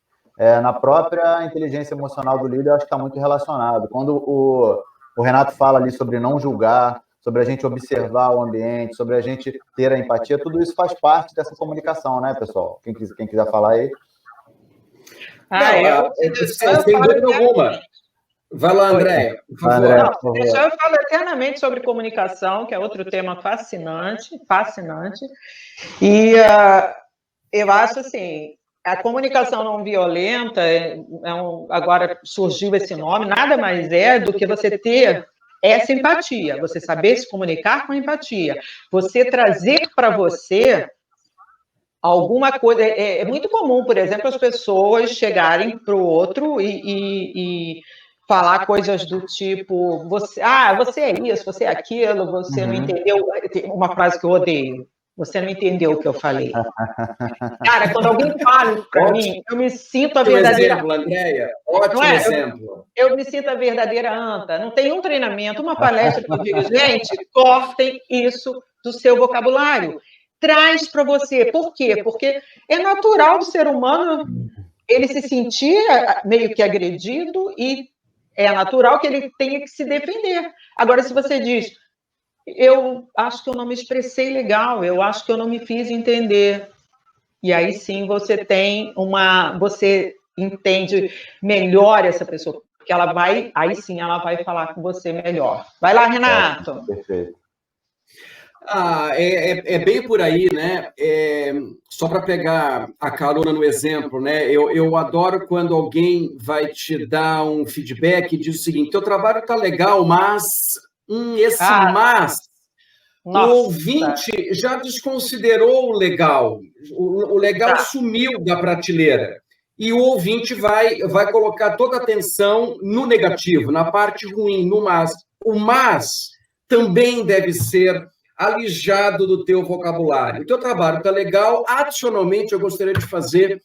na própria inteligência emocional do líder, eu acho que está muito relacionado. Quando o Renato fala ali sobre não julgar, sobre a gente observar o ambiente, sobre a gente ter a empatia, tudo isso faz parte dessa comunicação, né, pessoal? Quem quiser falar aí. Sem dúvida alguma. Vai lá, Andréia, por favor. Deixa eu falar eternamente sobre comunicação, que é outro tema fascinante. E eu acho assim, a comunicação não violenta, agora surgiu esse nome, nada mais é do que você ter essa empatia, você saber se comunicar com empatia, você trazer para você alguma coisa. É muito comum, por exemplo, as pessoas chegarem para o outro e falar coisas do tipo, você é isso, você é aquilo, você não entendeu. Tem uma frase que eu odeio: você não entendeu o que eu falei. Cara, quando alguém fala isso para mim, eu me sinto a verdadeira... Exemplo, Andréia. Ótimo exemplo. Eu me sinto a verdadeira anta. Não tem um treinamento, uma palestra que eu digo, gente, cortem isso do seu vocabulário. Traz para você. Por quê? Porque é natural do ser humano ele se sentir meio que agredido e é natural que ele tenha que se defender. Agora, se você diz, eu acho que eu não me expressei legal, eu acho que eu não me fiz entender, e aí sim você você entende melhor essa pessoa, porque aí sim ela vai falar com você melhor. Vai lá, Renato. Perfeito. É bem por aí, né? Só para pegar a carona no exemplo, né? Eu adoro quando alguém vai te dar um feedback e diz o seguinte: teu trabalho está legal, mas mas Nossa. O ouvinte já desconsiderou o legal. O legal sumiu da prateleira. E o ouvinte vai colocar toda a atenção no negativo, na parte ruim, no mas. O mas também deve ser alijado do teu vocabulário. O teu trabalho está legal. Adicionalmente, eu gostaria de fazer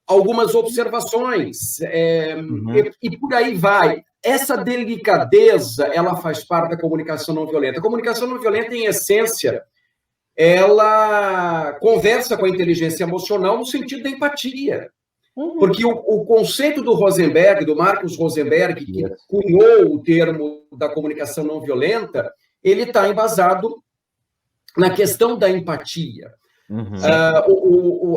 algumas observações. E por aí vai. Essa delicadeza, ela faz parte da comunicação não violenta. A comunicação não violenta, em essência, ela conversa com a inteligência emocional no sentido da empatia. Porque o conceito do Rosenberg, do Marcus Rosenberg, que cunhou o termo da comunicação não violenta, ele está embasado na questão da empatia.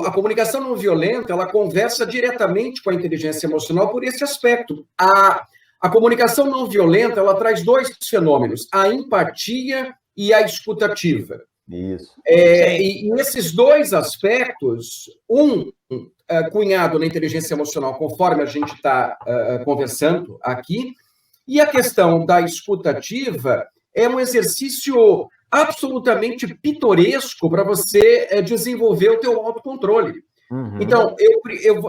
A comunicação não violenta, ela conversa diretamente com a inteligência emocional por esse aspecto. A comunicação não violenta, ela traz dois fenômenos, a empatia e a escutativa. Isso. E esses dois aspectos, cunhado na inteligência emocional, conforme a gente está conversando aqui, e a questão da escutativa é um exercício absolutamente pitoresco para você desenvolver o teu autocontrole. Então,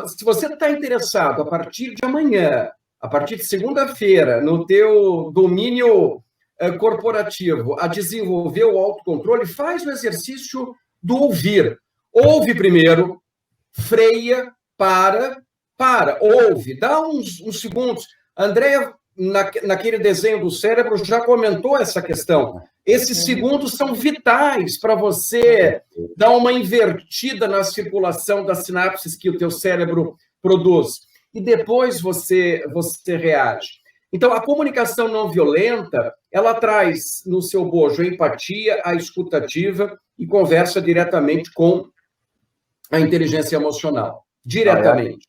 se você está interessado, a partir de amanhã, a partir de segunda-feira, no teu domínio corporativo, a desenvolver o autocontrole, faz o exercício do ouvir. Ouve primeiro, freia, para, ouve, dá uns segundos. Andréa, naquele desenho do cérebro, já comentou essa questão. Esses segundos são vitais para você dar uma invertida na circulação das sinapses que o teu cérebro produz. E depois você reage. Então, a comunicação não violenta, ela traz no seu bojo a empatia, a escutativa e conversa diretamente com a inteligência emocional. Diretamente.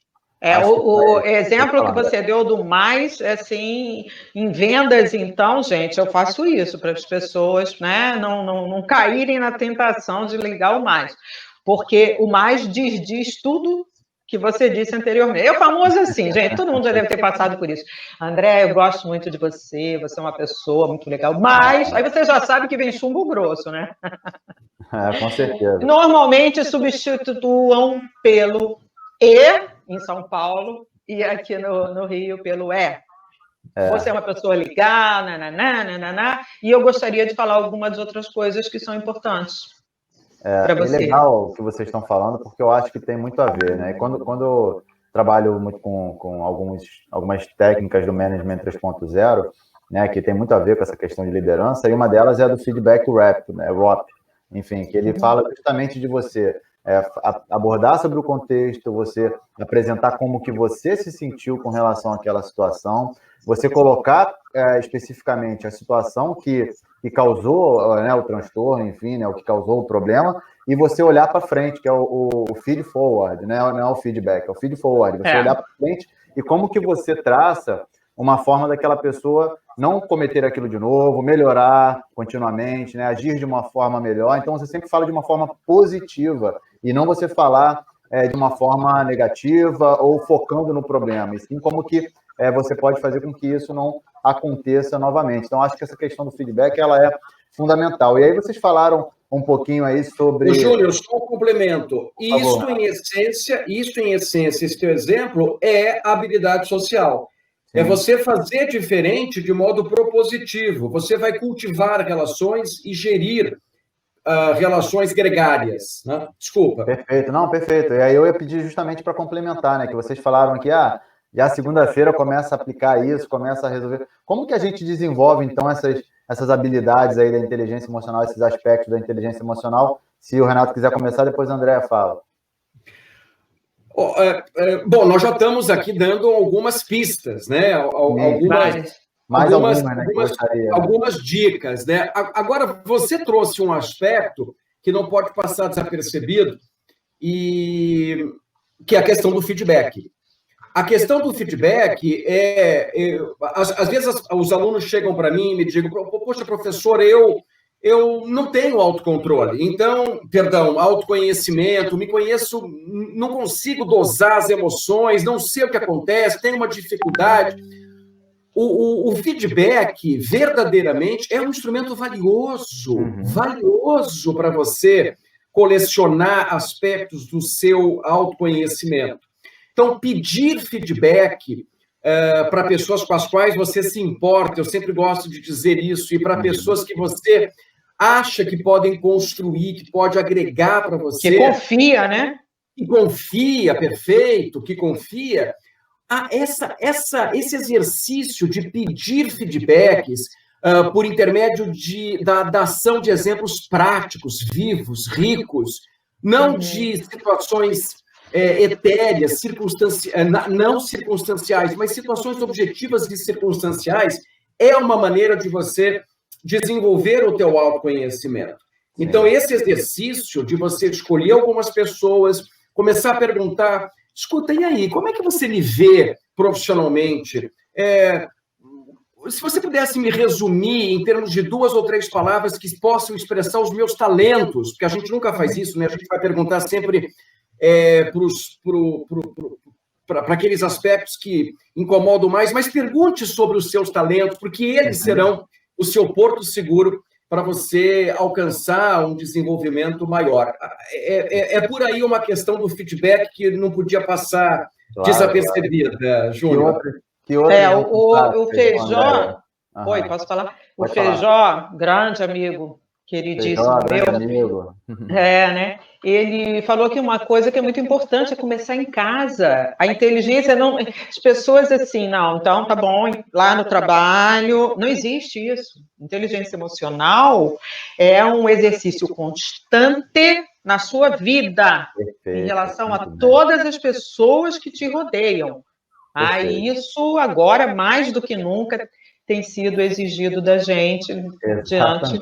O exemplo que você deu do mais, assim, em vendas, então, gente, eu faço isso para as pessoas, né, não caírem na tentação de ligar o mais. Porque o mais diz tudo que você disse anteriormente. É o famoso assim, gente, todo mundo já deve ter passado por isso. André, eu gosto muito de você, você é uma pessoa muito legal, mas aí você já sabe que vem chumbo grosso, né? Com certeza. Normalmente substituam pelo E, em São Paulo, e aqui no Rio pelo E. Você é uma pessoa legal, e eu gostaria de falar algumas outras coisas que são importantes. É legal o que vocês estão falando, porque eu acho que tem muito a ver, né? Quando eu trabalho muito com algumas técnicas do Management 3.0, né, que tem muito a ver com essa questão de liderança, e uma delas é a do Feedback RAP, né, ROP, enfim, que ele fala justamente de você abordar sobre o contexto, você apresentar como que você se sentiu com relação àquela situação, você colocar especificamente a situação que causou, né, o transtorno, enfim, né, o que causou o problema, e você olhar para frente, que é o feed forward, né, não é o feedback, é o feed forward, você olhar para frente e como que você traça uma forma daquela pessoa não cometer aquilo de novo, melhorar continuamente, né, agir de uma forma melhor. Então, você sempre fala de uma forma positiva e não você falar de uma forma negativa ou focando no problema, e sim como que você pode fazer com que isso não aconteça novamente. Então, acho que essa questão do feedback, ela é fundamental. E aí vocês falaram um pouquinho aí sobre... Júnior, só um complemento. Isso em essência, esse teu exemplo, é habilidade social. Sim. É você fazer diferente de modo propositivo. Você vai cultivar relações e gerir relações gregárias. Né? Desculpa. Perfeito. Não, perfeito. E aí eu ia pedir justamente para complementar, né? Que vocês falaram aqui, já segunda-feira começa a aplicar isso, começa a resolver. Como que a gente desenvolve, então, essas habilidades aí da inteligência emocional, esses aspectos da inteligência emocional? Se o Renato quiser começar, depois a Andréa fala. Bom, nós já estamos aqui dando algumas pistas, né? Algumas dicas, né? Agora, você trouxe um aspecto que não pode passar desapercebido, que é a questão do feedback. A questão do feedback às vezes os alunos chegam para mim e me dizem, poxa, professor, eu não tenho autocontrole, autoconhecimento, me conheço, não consigo dosar as emoções, não sei o que acontece, tenho uma dificuldade. o feedback verdadeiramente é um instrumento valioso, valioso para você colecionar aspectos do seu autoconhecimento. Então, pedir feedback para pessoas com as quais você se importa, eu sempre gosto de dizer isso, e para pessoas que você acha que podem construir, que pode agregar para você. Que confia, né? Que confia, perfeito, que confia. Esse exercício de pedir feedbacks por intermédio da ação de exemplos práticos, vivos, ricos, não de situações etéreas, não circunstanciais, mas situações objetivas e circunstanciais, é uma maneira de você desenvolver o teu autoconhecimento. Então, esse exercício de você escolher algumas pessoas, começar a perguntar, escuta, e aí, como é que você me vê profissionalmente? Se você pudesse me resumir em termos de 2 ou 3 palavras que possam expressar os meus talentos, porque a gente nunca faz isso, né? A gente vai perguntar sempre para aqueles aspectos que incomodam mais, mas pergunte sobre os seus talentos, porque eles serão o seu porto seguro para você alcançar um desenvolvimento maior. É por aí uma questão do feedback que não podia passar desapercebida, Júnior. O Feijó... Oi, posso falar? O Feijó, grande amigo, queridíssimo meu, né? Ele falou que uma coisa que é muito importante é começar em casa. A inteligência não... As pessoas assim, não, então tá bom, lá no trabalho, não existe isso. Inteligência emocional é um exercício constante na sua vida, em relação a todas as pessoas que te rodeiam. Isso agora, mais do que nunca, tem sido exigido da gente diante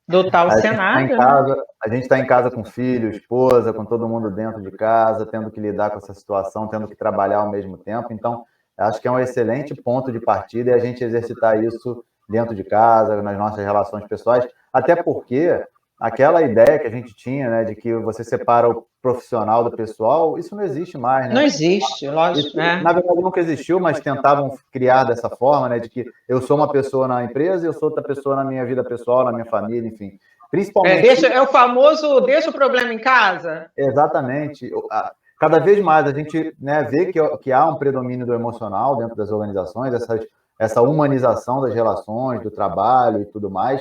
do tal Senado. A gente está em casa com filho, esposa, com todo mundo dentro de casa, tendo que lidar com essa situação, tendo que trabalhar ao mesmo tempo. Então, acho que é um excelente ponto de partida e a gente exercitar isso dentro de casa, nas nossas relações pessoais, até porque aquela ideia que a gente tinha, né, de que você separa o profissional do pessoal, isso não existe mais, né? Não existe, lógico, isso, né? Na verdade, nunca existiu, mas tentavam criar dessa forma, né, de que eu sou uma pessoa na empresa e eu sou outra pessoa na minha vida pessoal, na minha família, enfim. Principalmente... É o famoso deixa o problema em casa. Exatamente. Cada vez mais a gente, né, vê que há um predomínio do emocional dentro das organizações, essa humanização das relações, do trabalho e tudo mais.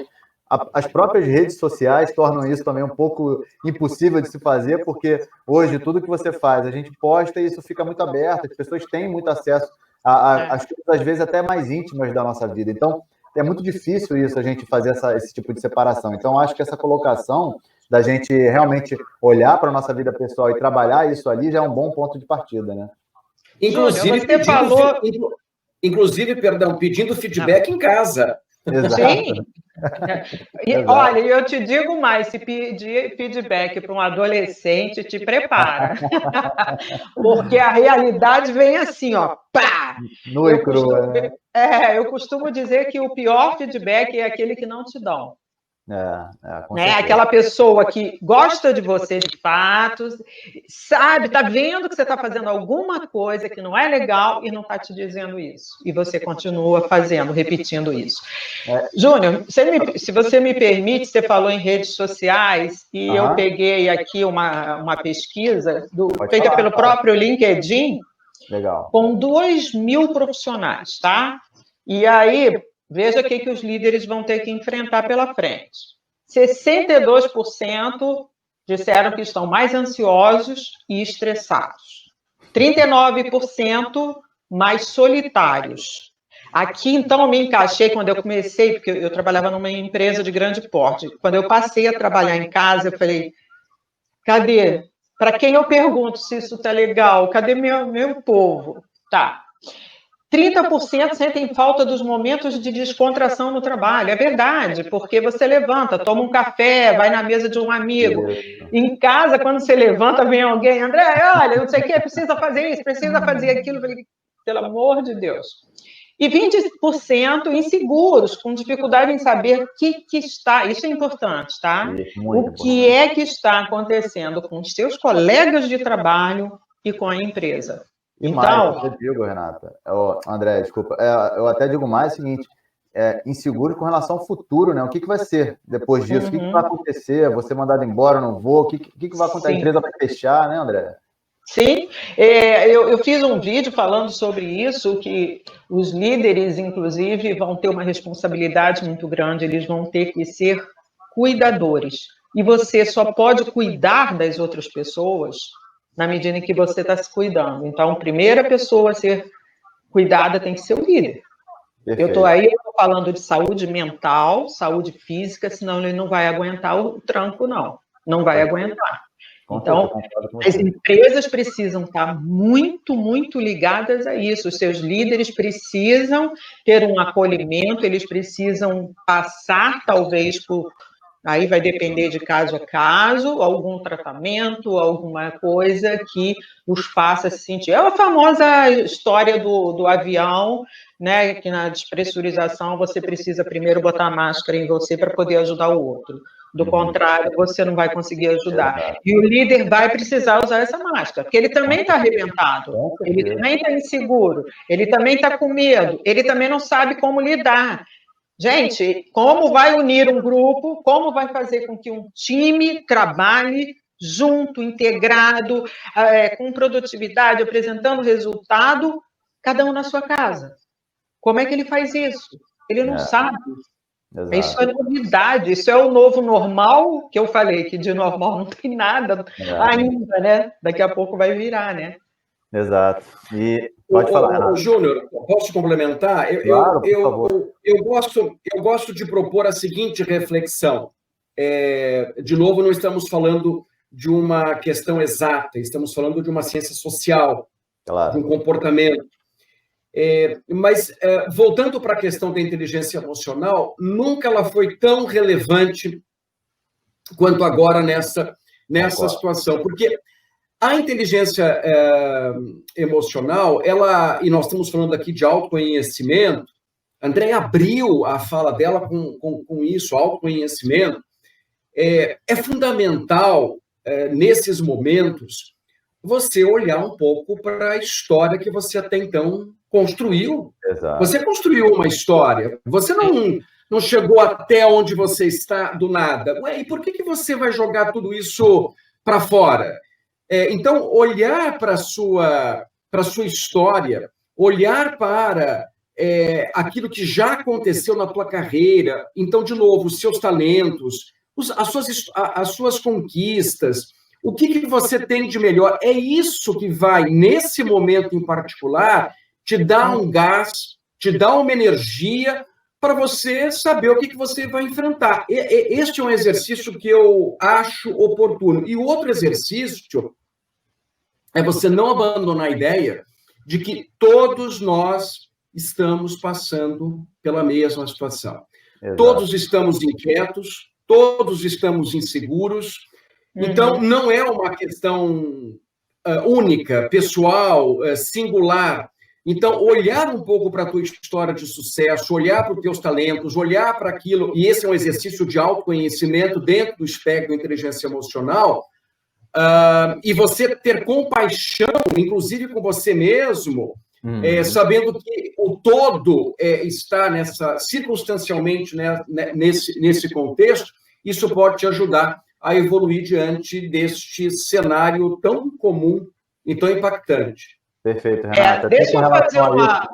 As próprias redes sociais tornam isso também um pouco impossível de se fazer, porque hoje tudo que você faz, a gente posta e isso fica muito aberto, as pessoas têm muito acesso às coisas, às vezes, até mais íntimas da nossa vida. Então, é muito difícil isso, a gente fazer esse tipo de separação. Então, acho que essa colocação da gente realmente olhar para a nossa vida pessoal e trabalhar isso ali já é um bom ponto de partida, né? Pedindo feedback em casa. Exato. Sim. Olha, eu te digo mais, se pedir feedback para um adolescente, te prepara. Porque a realidade vem assim, ó, pá! Nua e crua, né? Eu costumo dizer que o pior feedback é aquele que não te dão. Aquela pessoa que gosta de você de fato, sabe, tá vendo que você está fazendo alguma coisa que não é legal e não está te dizendo isso. E você continua fazendo, repetindo isso. Júnior, se você me permite, você falou em redes sociais e eu peguei aqui uma pesquisa feita pelo próprio LinkedIn. Legal. Com 2.000 profissionais, tá? E aí... Veja o que os líderes vão ter que enfrentar pela frente. 62% disseram que estão mais ansiosos e estressados. 39% mais solitários. Aqui, então, eu me encaixei quando eu comecei, porque eu trabalhava numa empresa de grande porte. Quando eu passei a trabalhar em casa, eu falei, cadê? Para quem eu pergunto se isso está legal? Cadê meu povo? Tá. 30% sentem falta dos momentos de descontração no trabalho. É verdade, porque você levanta, toma um café, vai na mesa de um amigo. Em casa, quando você levanta, vem alguém, André, olha, não sei o que, precisa fazer isso, precisa fazer aquilo. Pelo amor de Deus. E 20% inseguros, com dificuldade em saber o que está... Isso é importante, tá? O que é que está acontecendo com os seus colegas de trabalho e com a empresa. E Então, mais, eu digo, Renata, André, desculpa, eu até digo mais o seguinte, inseguro com relação ao futuro, né? O que vai ser depois disso? O que vai acontecer? Você mandado embora, não vou? O que vai acontecer? A empresa vai fechar, né, André? Sim, eu fiz um vídeo falando sobre isso, que os líderes, inclusive, vão ter uma responsabilidade muito grande, eles vão ter que ser cuidadores. E você só pode cuidar das outras pessoas na medida em que você está se cuidando. Então, a primeira pessoa a ser cuidada tem que ser o líder. Perfeito. Eu estou falando de saúde mental, saúde física, senão ele não vai aguentar o tranco, não. Não vai aguentar. Então, as empresas precisam estar muito, muito ligadas a isso. Os seus líderes precisam ter um acolhimento, eles precisam passar, talvez, por... Aí vai depender de caso a caso, algum tratamento, alguma coisa que os faça se sentir. É a famosa história do avião, né? Que na despressurização você precisa primeiro botar a máscara em você para poder ajudar o outro. Do contrário, você não vai conseguir ajudar. E o líder vai precisar usar essa máscara, porque ele também está arrebentado, ele também está inseguro, ele também está com medo, ele também não sabe como lidar. Gente, como vai unir um grupo, como vai fazer com que um time trabalhe junto, integrado, com produtividade, apresentando resultado, cada um na sua casa? Como é que ele faz isso? Ele não sabe. Exato. Isso é novidade, isso é o novo normal, que eu falei que de normal não tem nada ainda, né? Daqui a pouco vai virar, né? Exato. E pode falar. Júnior, posso complementar? Claro, por favor. Eu gosto de propor a seguinte reflexão. De novo, não estamos falando de uma questão exata, estamos falando de uma ciência social, claro, de um comportamento. Mas, voltando para a questão da inteligência emocional, nunca ela foi tão relevante quanto agora nessa situação. Porque a inteligência emocional, e nós estamos falando aqui de autoconhecimento, André abriu a fala dela com isso, autoconhecimento. É fundamental, nesses momentos, você olhar um pouco para a história que você até então construiu. Exato. Você construiu uma história, você não chegou até onde você está do nada. E por que você vai jogar tudo isso para fora? Então, olhar para a sua história, olhar para aquilo que já aconteceu na tua carreira, então, de novo, os seus talentos, as suas conquistas, o que você tem de melhor, é isso que vai, nesse momento em particular, te dar um gás, te dar uma energia para você saber o que você vai enfrentar. Este é um exercício que eu acho oportuno. E o outro exercício é você não abandonar a ideia de que todos nós estamos passando pela mesma situação. Exato. Todos estamos inquietos, todos estamos inseguros. Então, não é uma questão única, pessoal, singular. Então, olhar um pouco para a tua história de sucesso, olhar para os teus talentos, olhar para aquilo, e esse é um exercício de autoconhecimento dentro do espectro da inteligência emocional, e você ter compaixão, inclusive com você mesmo, sabendo que o todo está circunstancialmente, né, nesse contexto, isso pode te ajudar a evoluir diante deste cenário tão comum e tão impactante. Perfeito, Renata. Deixa eu fazer uma...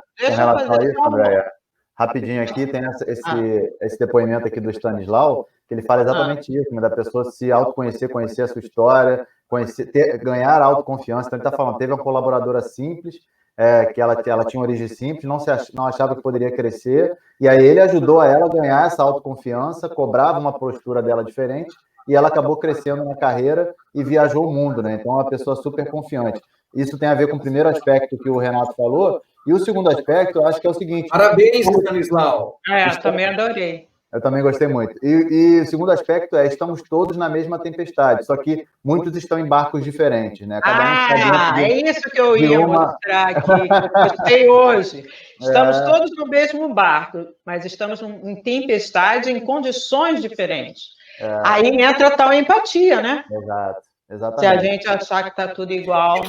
Andréia, rapidinho aqui, tem esse depoimento aqui do Stanislau, que ele fala exatamente isso, da pessoa se autoconhecer, conhecer a sua história, ganhar autoconfiança. Então, ele está falando, teve uma colaboradora simples, que ela tinha origem simples, não achava que poderia crescer, e aí ele ajudou ela a ganhar essa autoconfiança, cobrava uma postura dela diferente, e ela acabou crescendo na carreira e viajou o mundo, né? Então, é uma pessoa super confiante. Isso tem a ver com o primeiro aspecto que o Renato falou, e o segundo aspecto, eu acho que é o seguinte... Parabéns, Stanislau! Também adorei. Eu também gostei muito. E o segundo aspecto estamos todos na mesma tempestade, só que muitos estão em barcos diferentes, né? É isso que eu ia mostrar aqui, que eu gostei hoje. Estamos todos no mesmo barco, mas estamos em tempestade em condições diferentes. Aí entra a tal empatia, né? Exato. Exatamente. Se a gente achar que está tudo igual...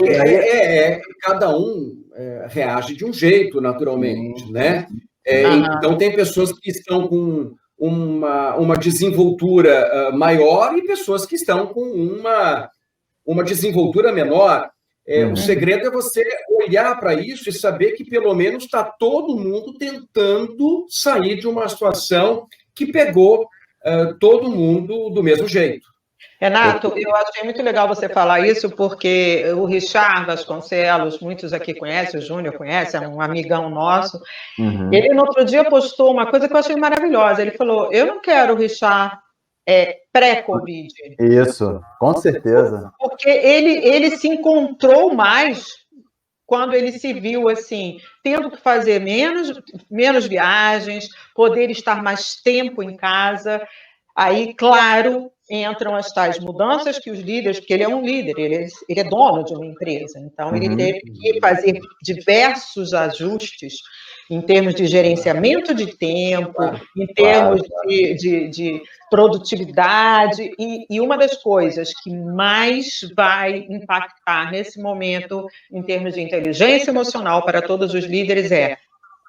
Cada um reage de um jeito, naturalmente, Sim. né? Então, tem pessoas que estão com uma desenvoltura maior e pessoas que estão com uma desenvoltura menor. O segredo é você olhar para isso e saber que, pelo menos, está todo mundo tentando sair de uma situação que pegou todo mundo do mesmo jeito. Renato, eu achei muito legal você falar isso, porque o Richard Vasconcelos, muitos aqui conhecem, o Júnior conhece, é um amigão nosso. Ele, no outro dia, postou uma coisa que eu achei maravilhosa. Ele falou, eu não quero o Richard pré-Covid. Isso, com certeza. Porque ele se encontrou mais quando ele se viu assim, tendo que fazer menos viagens, poder estar mais tempo em casa. Aí, claro, entram as tais mudanças que os líderes, porque ele é um líder, ele é dono de uma empresa, então ele teve que fazer diversos ajustes em termos de gerenciamento de tempo, em termos de produtividade, e uma das coisas que mais vai impactar nesse momento, em termos de inteligência emocional para todos os líderes, é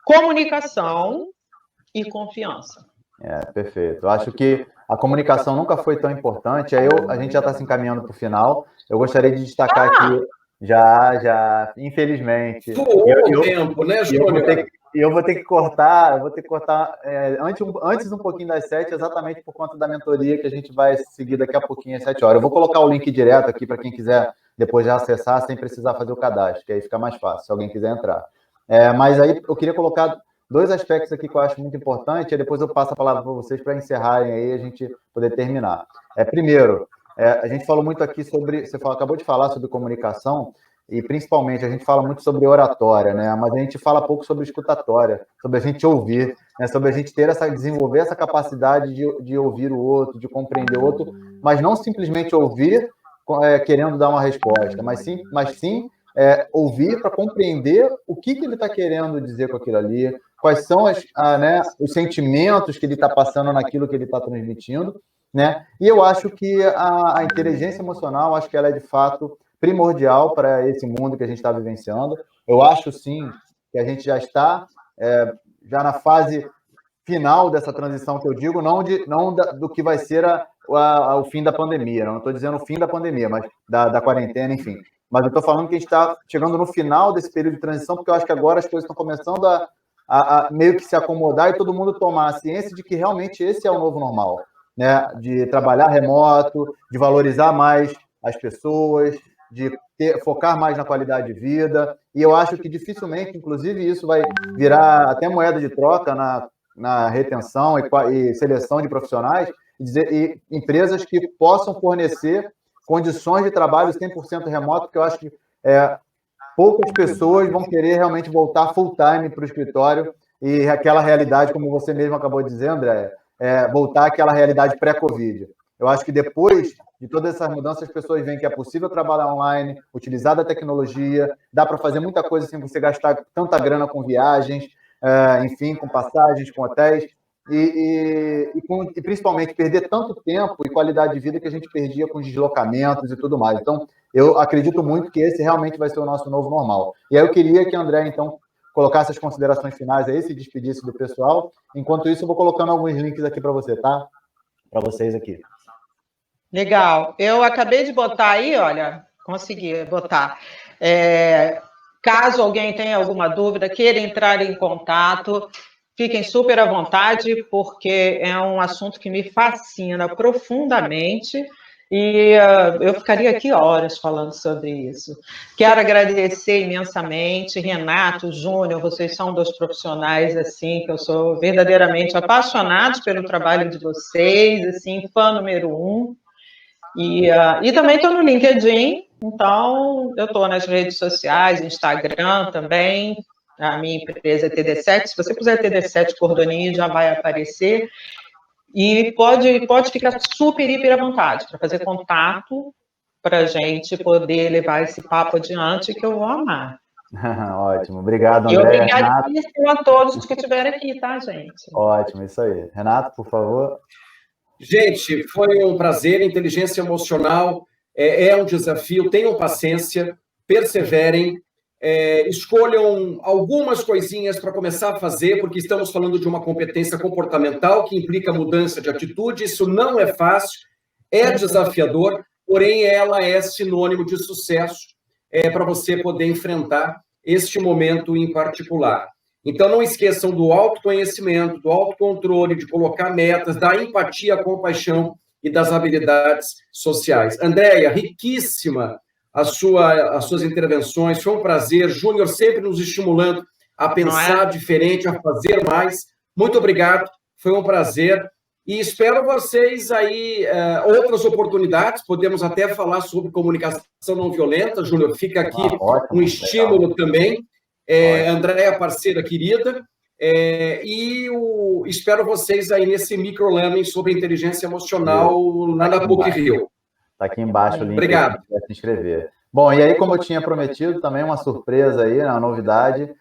comunicação e confiança. Perfeito. Eu acho que a comunicação nunca foi tão importante. A gente já está se encaminhando para o final. Eu gostaria de destacar aqui, infelizmente. O tempo, né, Júnior? Eu vou ter que cortar, antes um pouquinho das 7, exatamente por conta da mentoria que a gente vai seguir daqui a pouquinho às 7 horas. Eu vou colocar o link direto aqui para quem quiser depois já acessar sem precisar fazer o cadastro, que aí fica mais fácil, se alguém quiser entrar. Mas aí eu queria colocar 2 aspectos aqui que eu acho muito importante, e depois eu passo a palavra para vocês para encerrarem aí e a gente poder terminar. Primeiro, a gente falou muito aqui sobre, acabou de falar sobre comunicação, e principalmente a gente fala muito sobre oratória, né? Mas a gente fala pouco sobre escutatória, sobre a gente ouvir, né? Sobre a gente desenvolver essa capacidade de ouvir o outro, de compreender o outro, mas não simplesmente ouvir querendo dar uma resposta, mas sim ouvir para compreender o que ele está querendo dizer com aquilo ali, quais são os sentimentos que ele está passando naquilo que ele está transmitindo, né? E eu acho que a inteligência emocional, acho que ela é de fato primordial para esse mundo que a gente está vivenciando. Eu acho sim que a gente já está já na fase final dessa transição que eu digo, não do que vai ser o fim da pandemia. Não estou dizendo o fim da pandemia, mas da quarentena, enfim. Mas eu estou falando que a gente está chegando no final desse período de transição, porque eu acho que agora as coisas estão começando a meio que se acomodar e todo mundo tomar a ciência de que realmente esse é o novo normal, né? De trabalhar remoto, de valorizar mais as pessoas, de focar mais na qualidade de vida. E eu acho que dificilmente, inclusive, isso vai virar até moeda de troca na retenção e seleção de profissionais e empresas que possam fornecer condições de trabalho 100% remoto, porque eu acho que poucas pessoas vão querer realmente voltar full time para o escritório e aquela realidade, como você mesmo acabou de dizer, André, voltar àquela realidade pré-Covid. Eu acho que depois de todas essas mudanças, as pessoas veem que é possível trabalhar online, utilizar da tecnologia, dá para fazer muita coisa sem você gastar tanta grana com viagens, enfim, com passagens, com hotéis, e principalmente perder tanto tempo e qualidade de vida que a gente perdia com os deslocamentos e tudo mais. Então, eu acredito muito que esse realmente vai ser o nosso novo normal. E aí eu queria que a André, então, colocasse as considerações finais aí, se despedisse do pessoal. Enquanto isso, eu vou colocando alguns links aqui para você, tá? Para vocês aqui. Legal. Eu acabei de botar aí, olha, consegui botar. Caso alguém tenha alguma dúvida, queira entrar em contato, fiquem super à vontade, porque é um assunto que me fascina profundamente e eu ficaria aqui horas falando sobre isso. Quero agradecer imensamente, Renato, Júnior, vocês são 2 profissionais, assim, que eu sou verdadeiramente apaixonado pelo trabalho de vocês, assim, fã número 1. E também estou no LinkedIn, então eu estou nas redes sociais, Instagram também, a minha empresa é TD7, se você puser TD7 Cordoni, já vai aparecer, e pode ficar super, hiper à vontade para fazer contato para a gente poder levar esse papo adiante, que eu vou amar. Ótimo, obrigado, André. E obrigadíssimo a todos que estiveram aqui, tá, gente? Ótimo, isso aí. Renato, por favor. Gente, foi um prazer. Inteligência emocional é um desafio, tenham paciência, perseverem, escolham algumas coisinhas para começar a fazer, porque estamos falando de uma competência comportamental que implica mudança de atitude, isso não é fácil, é desafiador, porém ela é sinônimo de sucesso para você poder enfrentar este momento em particular. Então, não esqueçam do autoconhecimento, do autocontrole, de colocar metas, da empatia, compaixão e das habilidades sociais. Andréia, riquíssima as suas intervenções, foi um prazer. Júnior sempre nos estimulando a pensar diferente, a fazer mais. Muito obrigado, foi um prazer. E espero vocês aí, outras oportunidades, podemos até falar sobre comunicação não violenta. Júnior, fica aqui um estímulo também. Andréia, parceira querida, espero vocês aí nesse micro-learning sobre inteligência emocional lá na PUC-Rio. Está aqui embaixo o link para se inscrever. Bom, e aí, como eu tinha prometido, também uma surpresa aí, uma novidade,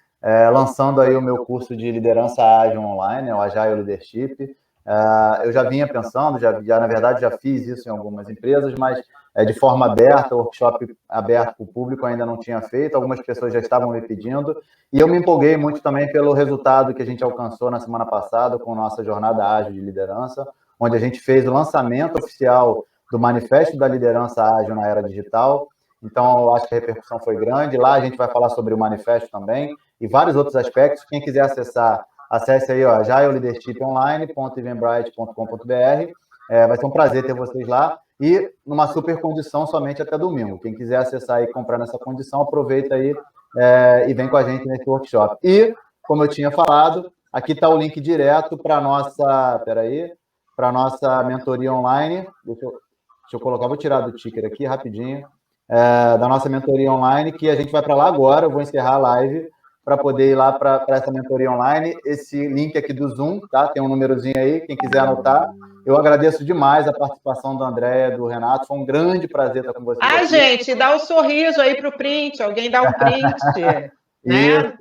lançando aí o meu curso de liderança ágil online, o Agile Leadership. Eu já vinha pensando, na verdade, já fiz isso em algumas empresas, mas de forma aberta, workshop aberto para o público ainda não tinha feito, algumas pessoas já estavam me pedindo, e eu me empolguei muito também pelo resultado que a gente alcançou na semana passada com nossa jornada ágil de liderança, onde a gente fez o lançamento oficial do Manifesto da Liderança Ágil na Era Digital. Então, eu acho que a repercussão foi grande. Lá a gente vai falar sobre o manifesto também e vários outros aspectos. Quem quiser acessar, acesse aí, agileleadershiponline.eventbrite.com.br. Vai ser um prazer ter vocês lá e numa super condição somente até domingo. Quem quiser acessar e comprar nessa condição, aproveita aí e vem com a gente nesse workshop. E, como eu tinha falado, aqui está o link direto para a nossa... para a nossa mentoria online. Deixa eu colocar, vou tirar do ticker aqui rapidinho. Da nossa mentoria online, que a gente vai para lá agora. Eu vou encerrar a live para poder ir lá para essa mentoria online. Esse link aqui do Zoom, tá? Tem um númerozinho aí, quem quiser anotar. Eu agradeço demais a participação da Andréia, do Renato. Foi um grande prazer estar com vocês. Gente, dá um sorriso aí para o print. Alguém dá um print. Né?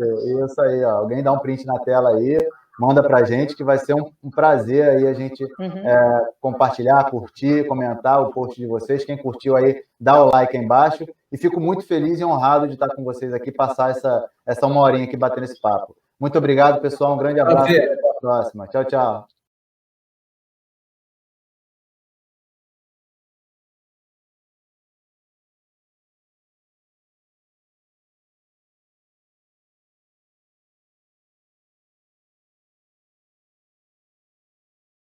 Isso aí, ó. Alguém dá um print na tela aí. Manda para a gente, que vai ser um prazer aí a gente compartilhar, curtir, comentar o post de vocês. Quem curtiu aí, dá o like aí embaixo. E fico muito feliz e honrado de estar com vocês aqui, passar essa uma horinha aqui batendo esse papo. Muito obrigado, pessoal. Um grande abraço e até a próxima. Tchau, tchau.